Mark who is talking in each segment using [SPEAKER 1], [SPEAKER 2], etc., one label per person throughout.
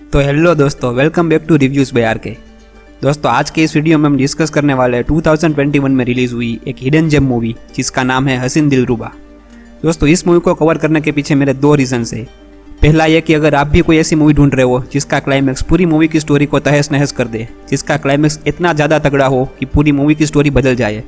[SPEAKER 1] तो हेलो दोस्तों, welcome back to reviews by RK. दोस्तों, आज के इस वीडियो में हम डिस्कस करने वाले हैं 2021 में रिलीज़ हुई एक हिडन जेम मूवी जिसका नाम है हसीन दिलरुबा। दोस्तों, इस मूवी को कवर करने के पीछे मेरे दो रीजंस है। पहला यह कि अगर आप भी कोई ऐसी मूवी ढूंढ रहे हो जिसका क्लाइमैक्स पूरी मूवी की स्टोरी को तहस नहस कर दे, जिसका क्लाइमैक्स इतना ज़्यादा तगड़ा हो कि पूरी मूवी की स्टोरी बदल जाए,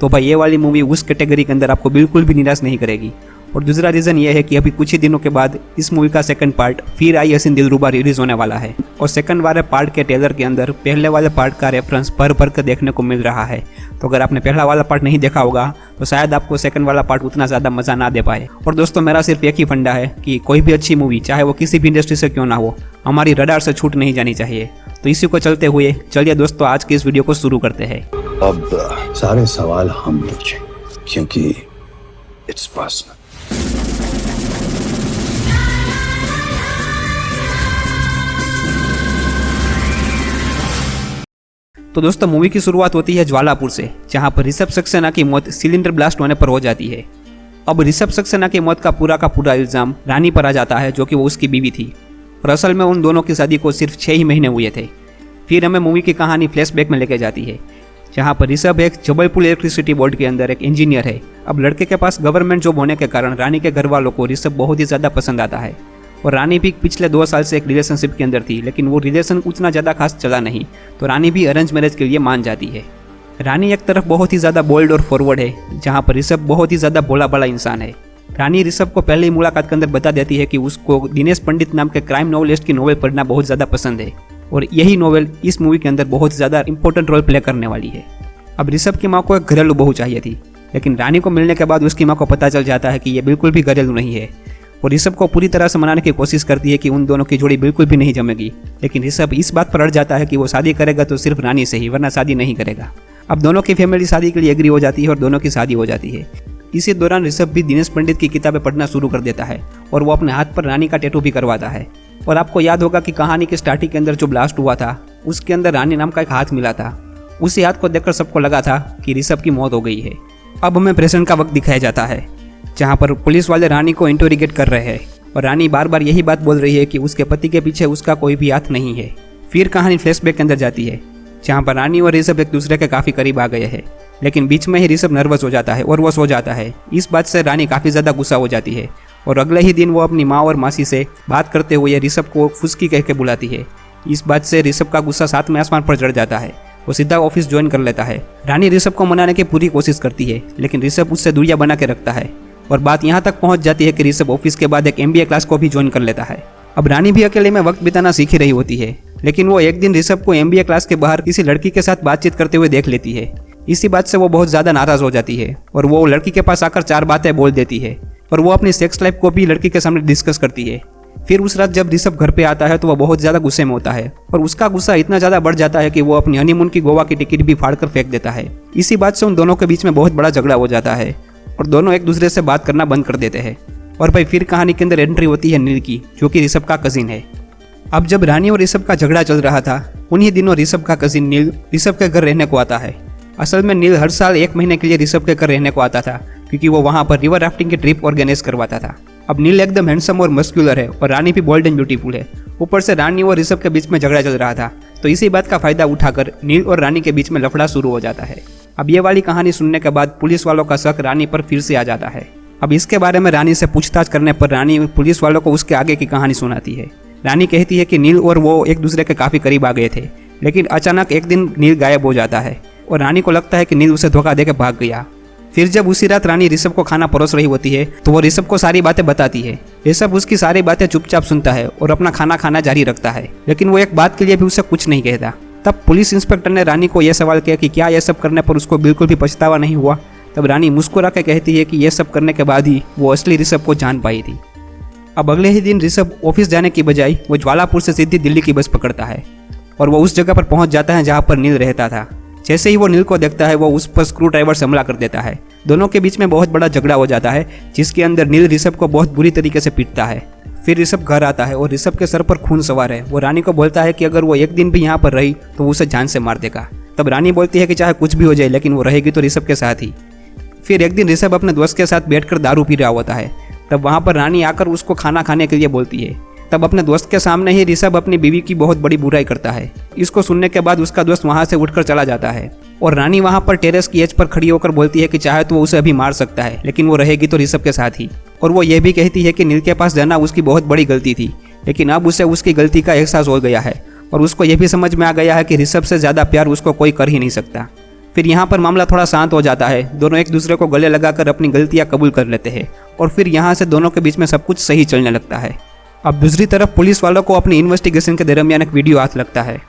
[SPEAKER 1] तो भाई ये वाली मूवी उस कैटेगरी के अंदर आपको बिल्कुल भी निराश नहीं करेगी। और दूसरा रीज़न ये है कि अभी कुछ ही दिनों के बाद इस मूवी का सेकंड पार्ट फिर आई हसीन दिलरुबा रिलीज होने वाला है। और सेकंड वाले पार्ट के ट्रेलर के अंदर पहले वाले पार्ट का रेफरेंस भर कर देखने को मिल रहा है। तो अगर आपने पहला वाला पार्ट नहीं देखा होगा तो शायद आपको सेकंड वाला पार्ट उतना ज़्यादा मज़ा ना दे पाए। और दोस्तों, मेरा सिर्फ एक ही फंडा है कि कोई भी अच्छी मूवी, चाहे वो किसी भी इंडस्ट्री से क्यों ना हो, हमारी रडार से छूट नहीं जानी चाहिए। तो इसी को चलते हुए चलिए दोस्तों, आज की इस वीडियो को शुरू करते हैं।
[SPEAKER 2] अब सारे सवाल हम पूछें क्योंकि इट्स पर्सनल।
[SPEAKER 1] तो दोस्तों, मूवी की शुरुआत होती है ज्वालापुर से, जहां पर ऋषभ सक्सेना की मौत सिलेंडर ब्लास्ट होने पर हो जाती है। अब ऋषभ सक्सेना की मौत का पूरा इल्जाम रानी पर आ जाता है, जो कि वो उसकी बीवी थी। और असल में उन दोनों की शादी को सिर्फ 6 ही महीने हुए थे। फिर हमें मूवी की कहानी फ्लैशबैक में लेके जाती है, जहां पर ऋषभ एक जबलपुर इलेक्ट्रिसिटी बोर्ड के अंदर एक इंजीनियर है। अब लड़के के पास गवर्नमेंट जॉब होने के कारण रानी के घर वालों को ऋषभ बहुत ही ज़्यादा पसंद आता है। और रानी भी पिछले 2 साल से एक रिलेशनशिप के अंदर थी, लेकिन वो रिलेशन उतना ज़्यादा खास चला नहीं, तो रानी भी अरेंज मैरिज के लिए मान जाती है। रानी एक तरफ बहुत ही ज़्यादा बोल्ड और फॉरवर्ड है, जहाँ पर ऋषभ बहुत ही ज़्यादा भोला भाला इंसान है। रानी ऋषभ को पहले ही मुलाकात के अंदर बता देती है कि उसको दिनेश पंडित नाम के क्राइम नॉवेलिस्ट की नॉवेल पढ़ना बहुत ज़्यादा पसंद है, और यही नॉवेल इस मूवी के अंदर बहुत ज़्यादा इंपॉर्टेंट रोल प्ले करने वाली है। अब ऋषभ की माँ को एक घरेलू बहू चाहिए थी, लेकिन रानी को मिलने के बाद उसकी माँ को पता चल जाता है कि ये बिल्कुल भी घरेलू नहीं है। और ऋषभ को पूरी तरह से मनाने की कोशिश करती है कि उन दोनों की जोड़ी बिल्कुल भी नहीं जमेगी, लेकिन ऋषभ इस बात पर अड़ जाता है कि वो शादी करेगा तो सिर्फ रानी से ही, वरना शादी नहीं करेगा। अब दोनों की फैमिली शादी के लिए एग्री हो जाती है और दोनों की शादी हो जाती है। इसी दौरान ऋषभ भी दिनेश पंडित की किताबें पढ़ना शुरू कर देता है, और वो अपने हाथ पर रानी का टैटू भी करवाता है। और आपको याद होगा कि कहानी की स्टार्टिंग के अंदर जो ब्लास्ट हुआ था, उसके अंदर रानी नाम का एक हाथ मिला था। उसी हाथ को देखकर सबको लगा था कि ऋषभ की मौत हो गई है। अब हमें प्रेजेंट का वक्त दिखाया जाता है, जहाँ पर पुलिस वाले रानी को इंटरोगेट कर रहे हैं, और रानी बार बार यही बात बोल रही है कि उसके पति के पीछे उसका कोई भी हाथ नहीं है। फिर कहानी फ्लैशबैक के अंदर जाती है, जहाँ पर रानी और ऋषभ एक दूसरे के काफ़ी करीब आ गए हैं, लेकिन बीच में ही ऋषभ नर्वस हो जाता है और वो सो जाता है। इस बात से रानी काफ़ी ज़्यादा गुस्सा हो जाती है, और अगले ही दिन वो अपनी माँ और मासी से बात करते हुए ऋषभ को फुसकी कह के बुलाती है। इस बात से ऋषभ का गुस्सा 7वें आसमान पर चढ़ जाता है, वो सीधा ऑफिस ज्वाइन कर लेता है। रानी ऋषभ को मनाने की पूरी कोशिश करती है, लेकिन ऋषभ उससे दूरियां बना के रखता है, और बात यहाँ तक पहुँच जाती है कि ऋषभ ऑफिस के बाद एक MBA क्लास को भी ज्वाइन कर लेता है। अब रानी भी अकेले में वक्त बिताना सीख ही रही होती है, लेकिन वो एक दिन ऋषभ को MBA क्लास के बाहर किसी लड़की के साथ बातचीत करते हुए देख लेती है। इसी बात से वो बहुत ज़्यादा नाराज़ हो जाती है, और वो लड़की के पास आकर 4 बातें बोल देती है, और वो अपनी सेक्स लाइफ को भी लड़की के सामने डिस्कस करती है। फिर उस रात जब ऋषभ घर पे आता है तो वह बहुत ज़्यादा गुस्से में होता है, और उसका गुस्सा इतना ज़्यादा बढ़ जाता है कि वो अपनी हनीमून की गोवा की टिकट भी फाड़कर फेंक देता है। इसी बात से उन दोनों के बीच में बहुत बड़ा झगड़ा हो जाता है, और दोनों एक दूसरे से बात करना बंद कर देते हैं। और भाई फिर कहानी के अंदर एंट्री होती है नील की, जो कि ऋषभ का कजिन है। अब जब रानी और ऋषभ का झगड़ा चल रहा था, उन्हीं दिनों ऋषभ का कजिन नील ऋषभ के घर रहने को आता है। असल में नील हर साल 1 महीने के लिए ऋषभ के घर रहने को आता था, क्योंकि वो वहाँ पर रिवर राफ्टिंग की ट्रिप ऑर्गेनाइज करवाता था। अब नील एकदम हैंडसम और मस्क्यूलर है, और रानी भी बोल्ड एंड ब्यूटीफुल है। ऊपर से रानी और ऋषभ के बीच में झगड़ा चल रहा था, तो इसी बात का फायदा उठाकर नील और रानी के बीच में लफड़ा शुरू हो जाता है। अब ये वाली कहानी सुनने के बाद पुलिस वालों का शक रानी पर फिर से आ जाता है। अब इसके बारे में रानी से पूछताछ करने पर रानी पुलिस वालों को उसके आगे की कहानी सुनाती है। रानी कहती है कि नील और वो एक दूसरे के काफ़ी करीब आ गए थे, लेकिन अचानक एक दिन नील गायब हो जाता है, और रानी को लगता है कि नील उसे धोखा देकर भाग गया। फिर जब उसी रात रानी ऋषभ को खाना परोस रही होती है, तो वो ऋषभ को सारी बातें बताती है। ऋषभ उसकी सारी बातें चुपचाप सुनता है और अपना खाना खाना जारी रखता है, लेकिन वो एक बात के लिए भी उसे कुछ नहीं कहता। तब पुलिस इंस्पेक्टर ने रानी को यह सवाल किया कि क्या यह सब करने पर उसको बिल्कुल भी पछतावा नहीं हुआ। तब रानी मुस्कुरा के कहती है कि यह सब करने के बाद ही वो असली ऋषभ को जान पाई थी। अब अगले ही दिन ऋषभ ऑफिस जाने की बजाय वो ज्वालापुर से सीधी दिल्ली की बस पकड़ता है, और वो उस जगह पर पहुंच जाता है जहां पर नील रहता था। जैसे ही वो नील को देखता है, वो उस पर स्क्रू ड्राइवर से हमला कर देता है। दोनों के बीच में बहुत बड़ा झगड़ा हो जाता है, जिसके अंदर नील ऋषभ को बहुत बुरी तरीके से पीटता है। फिर ऋषभ घर आता है और ऋषभ के सर पर खून सवार है। वो रानी को बोलता है कि अगर वो एक दिन भी यहाँ पर रही तो वो उसे जान से मार देगा। तब रानी बोलती है कि चाहे कुछ भी हो जाए, लेकिन वो रहेगी तो ऋषभ के साथ ही। फिर एक दिन ऋषभ अपने दोस्त के साथ बैठकर दारू पी रहा होता है। तब वहाँ पर रानी आकर उसको खाना खाने के लिए बोलती है, तब अपने दोस्त के सामने ही ऋषभ अपनी बीवी की बहुत बड़ी बुराई करता है। इसको सुनने के बाद उसका दोस्त वहां से उठकर चला जाता है और रानी वहां पर टेरेस की एज पर खड़ी होकर बोलती है कि चाहे तो वो उसे अभी मार सकता है, लेकिन वो रहेगी तो ऋषभ के साथ ही। और वो ये भी कहती है कि नील के पास जाना उसकी बहुत बड़ी गलती थी, लेकिन अब उसे उसकी गलती का एहसास हो गया है और उसको ये भी समझ में आ गया है कि ऋषभ से ज़्यादा प्यार उसको कोई कर ही नहीं सकता। फिर यहाँ पर मामला थोड़ा शांत हो जाता है। दोनों एक दूसरे को गले लगाकर अपनी गलतियाँ कबूल कर लेते हैं और फिर यहाँ से दोनों के बीच में सब कुछ सही चलने लगता है। अब दूसरी तरफ पुलिस वालों को अपनी इन्वेस्टिगेशन के दरमियान एक वीडियो हाथ लगता है।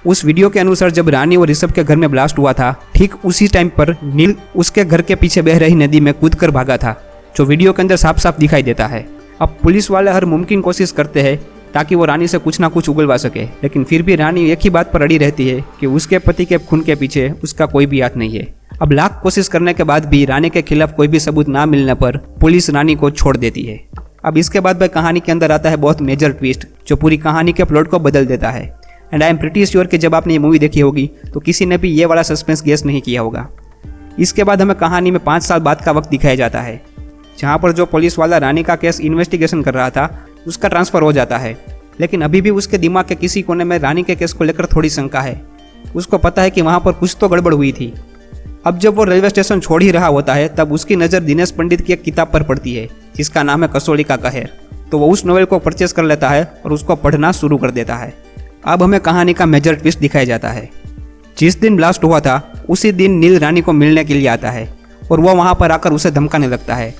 [SPEAKER 1] उस वीडियो के अनुसार जब रानी और ऋषभ के घर में ब्लास्ट हुआ था, ठीक उसी टाइम पर नील उसके घर के पीछे बह रही नदी में कूदकर भागा था, जो वीडियो के अंदर साफ साफ दिखाई देता है। अब पुलिस वाले हर मुमकिन कोशिश करते हैं ताकि वो रानी से कुछ ना कुछ उगलवा सके, लेकिन फिर भी रानी एक ही बात पर अड़ी रहती है कि उसके पति के खून के पीछे उसका कोई भी हाथ नहीं है। अब लाख कोशिश करने के बाद भी रानी के खिलाफ कोई भी सबूत ना मिलने पर पुलिस रानी को छोड़ देती है। अब इसके बाद भाई कहानी के अंदर आता है बहुत मेजर ट्विस्ट, जो पूरी कहानी के प्लॉट को बदल देता है। And I am pretty sure कि जब आपने ये मूवी देखी होगी तो किसी ने भी ये वाला सस्पेंस गेस नहीं किया होगा। इसके बाद हमें कहानी में 5 साल बाद का वक्त दिखाया जाता है, जहाँ पर जो पुलिस वाला रानी का केस इन्वेस्टिगेशन कर रहा था उसका ट्रांसफ़र हो जाता है, लेकिन अभी भी उसके दिमाग के किसी कोने में रानी के केस को लेकर थोड़ी शंका है। उसको पता है कि वहाँ पर कुछ तो गड़बड़ हुई थी। अब जब वो रेलवे स्टेशन छोड़ ही रहा होता है तब उसकी नज़र दिनेश पंडित की एक किताब पर पड़ती है जिसका नाम है कसौली का कहर। तो वो उस नोवेल को परचेस कर लेता है और उसको पढ़ना शुरू कर देता है। अब हमें कहानी का मेजर ट्विस्ट दिखाया जाता है। जिस दिन ब्लास्ट हुआ था उसी दिन नील रानी को मिलने के लिए आता है और वो वहाँ पर आकर उसे धमकाने लगता है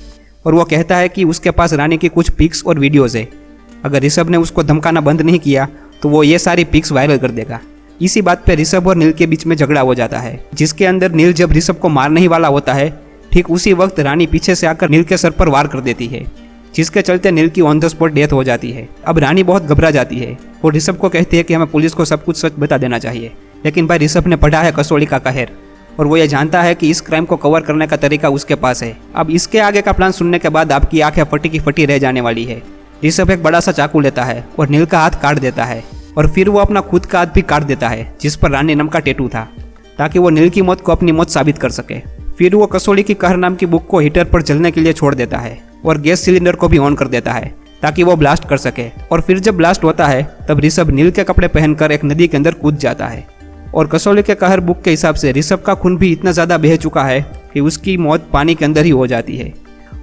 [SPEAKER 1] और वो कहता है कि उसके पास रानी की कुछ पिक्स और वीडियोज़ है। अगर ऋषभ ने उसको धमकाना बंद नहीं किया तो वो ये सारी पिक्स वायरल कर देगा। इसी बात पे ऋषभ और नील के बीच में झगड़ा हो जाता है, जिसके अंदर नील जब ऋषभ को मारने ही वाला होता है, ठीक उसी वक्त रानी पीछे से आकर नील के सर पर वार कर देती है, जिसके चलते नील की ऑन द स्पॉट डेथ हो जाती है। अब रानी बहुत घबरा जाती है और ऋषभ को कहती है कि हमें पुलिस को सब कुछ सच बता देना चाहिए, लेकिन भाई ऋषभ ने पढ़ा है कसौली का कहर और वो ये जानता है कि इस क्राइम को कवर करने का तरीका उसके पास है। अब इसके आगे का प्लान सुनने के बाद आपकी आंखें फटी की फटी रह जाने वाली है। ऋषभ एक बड़ा सा चाकू लेता है और नील का हाथ काट देता है और फिर वो अपना खुद का हाथ भी काट देता है जिस पर रानी नाम का टैटू था, ताकि वो नील की मौत को अपनी मौत साबित कर सके। फिर वो कसौली की कहर नाम की बुक को हीटर पर जलने के लिए छोड़ देता है और गैस सिलेंडर को भी ऑन कर देता है ताकि वो ब्लास्ट कर सके। और फिर जब ब्लास्ट होता है तब ऋषभ नील के कपड़े पहनकर एक नदी के अंदर कूद जाता है और कसौली के कहर बुक के हिसाब से ऋषभ का खून भी इतना ज़्यादा बह चुका है कि उसकी मौत पानी के अंदर ही हो जाती है।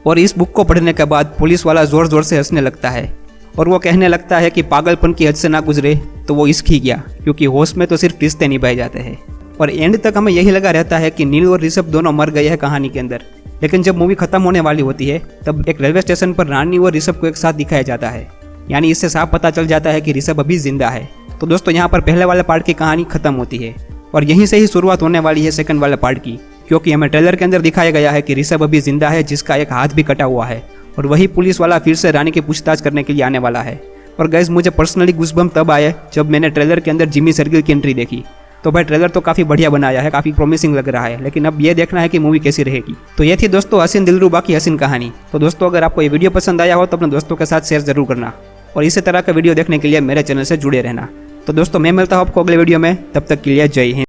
[SPEAKER 1] और इस बुक को पढ़ने के बाद पुलिस वाला ज़ोर ज़ोर से हंसने लगता है और वो कहने लगता है कि पागलपन की हद से ना गुजरे तो वो इश्क ही गया, क्योंकि होश में तो सिर्फ रिश्ते निभाए जाते हैं। और एंड तक हमें यही लगा रहता है कि नील और ऋषभ दोनों मर गए हैं कहानी के अंदर, लेकिन जब मूवी खत्म होने वाली होती है तब एक रेलवे स्टेशन पर रानी और ऋषभ को एक साथ दिखाया जाता है, यानी इससे साफ पता चल जाता है कि ऋषभ अभी जिंदा है। तो दोस्तों यहाँ पर पहले वाले पार्ट की कहानी खत्म होती है और यहीं से ही शुरुआत होने वाली है सेकंड वाले पार्ट की, क्योंकि हमें ट्रेलर के अंदर दिखाया गया है कि ऋषभ अभी जिंदा है जिसका एक हाथ भी कटा हुआ है और वही पुलिस वाला फिर से रानी की पूछताछ करने के लिए आने वाला है। और गाइस मुझे पर्सनली गूज़बम्प तब आए जब मैंने ट्रेलर के अंदर जिमी सर्गिल की एंट्री देखी। तो भाई ट्रेलर तो काफ़ी बढ़िया बनाया है, काफ़ी प्रॉमिसिंग लग रहा है, लेकिन अब ये देखना है कि मूवी कैसी रहेगी। तो ये थी दोस्तों हसीन दिलरुबा की हसीन कहानी। तो दोस्तों अगर आपको ये वीडियो पसंद आया हो तो अपने दोस्तों के साथ शेयर जरूर करना और इसी तरह का वीडियो देखने के लिए मेरे चैनल से जुड़े रहना। तो दोस्तों मैं मिलता हूँ आपको अगले वीडियो में, तब तक के लिए जय हिंद।